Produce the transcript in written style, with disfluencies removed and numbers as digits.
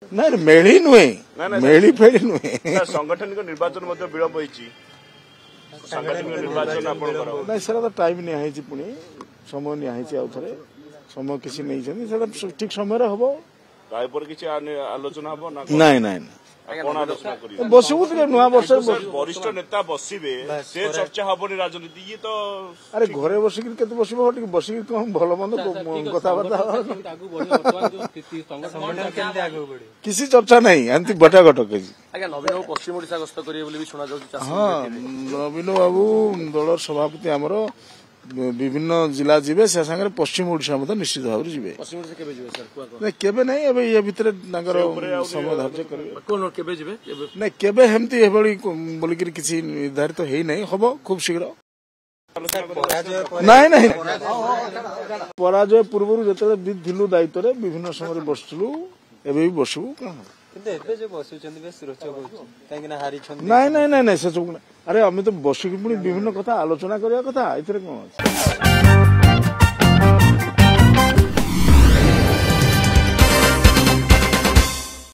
ନାଇଁ ମେଳି ନୁହେଁ, ମେଳି ଫେଳି ନୁହେଁ। ସାଂଗଠନିକ ନିର୍ବାଚନ ମଧ୍ୟ ବିଳମ୍ବ ହୋଇଛି। ସାଂଗଠନିକ ନିର୍ବାଚନ ଆପଣଙ୍କର ନାଇଁ ସେଟା ତ ଟାଇମ୍ ନିଆହେଇଛି, ପୁଣି ସମୟ ନିଆହେଇଛି, ଆଉ ଥରେ ସମୟ କିଛି ନେଇଛନ୍ତି, ସେଟା ଠିକ ସମୟରେ ହବ। ତା ଉପରେ କିଛି ଆଲୋଚନା ହବ ନା? ନାଇଁ ନାଇଁ କଣ ଆଲୋଚନା କରିବେ? ବସିବୁ ଟିକେ ନୂଆ ବର୍ଷ। ବରିଷ୍ଠ ନେତା ବସିବେ, ସେ ଚର୍ଚ୍ଚା ହବନି ରାଜନୀତି। ଇଏ ତ ଆରେ ଘରେ ବସିକି କେତେ ବସିବ, ଟିକେ ବସିକି କଣ ଭଲ ମନ୍ଦ କଥାବାର୍ତ୍ତା କିଛି ଚର୍ଚ୍ଚା ନାହିଁ, ଏମିତି ବଟା ଘଟ କିଛି। ଆଜ୍ଞା ନବୀନ ବାବୁ ପଶ୍ଚିମ ଓଡିଶା ଗସ୍ତ କରିବେ ବୋଲି ବି ଶୁଣାଯାଉଛି। ହଁ, ନବୀନ ବାବୁ ଦଳର ସଭାପତି ଆମର ବିଭିନ୍ନ ଜିଲ୍ଲା ଯିବେ, ସେ ସାଙ୍ଗରେ ପଶ୍ଚିମ ଓଡିଶା ମଧ୍ୟ ନିଶ୍ଚିତ ଭାବରେ ଯିବେ। ପଶ୍ଚିମ ଓଡିଶା କେବେ ଯିବେ ସାର୍? ନାଇଁ କେବେ ନାହିଁ, ଏବେ ଏ ଭିତରେ ତାଙ୍କର ସମୟ ଧାର୍ଯ୍ୟ କରିବେ। କଣ କେବେ ଯିବେ? ନାଇଁ କେବେ ହେମିତି ଏଭଳି ବୋଲିକିରି କିଛି ନିର୍ଦ୍ଧାରିତ ହେଇନାହିଁ, ହବ ଖୁବ ଶୀଘ୍ର। ନାଇଁ ନାଇଁ ପରାଜୟ ପୂର୍ବରୁ ଯେତେବେଳେ ବି ଥିଲୁ ଦାୟିତ୍ୱରେ ବିଭିନ୍ନ ସମୟରେ ବସିଥିଲୁ, ଏବେ ବି ବସିବୁ। କଣ ନାଇଁ ନାଇଁ ନାଇଁ ନାଇଁ ସେସବୁ ଆରେ ଆମେ ତ ବସିକି ପୁଣି ବିଭିନ୍ନ କଥା ଆଲୋଚନା କରିବା କଥା, ଏଥିରେ କଣ ଅଛି?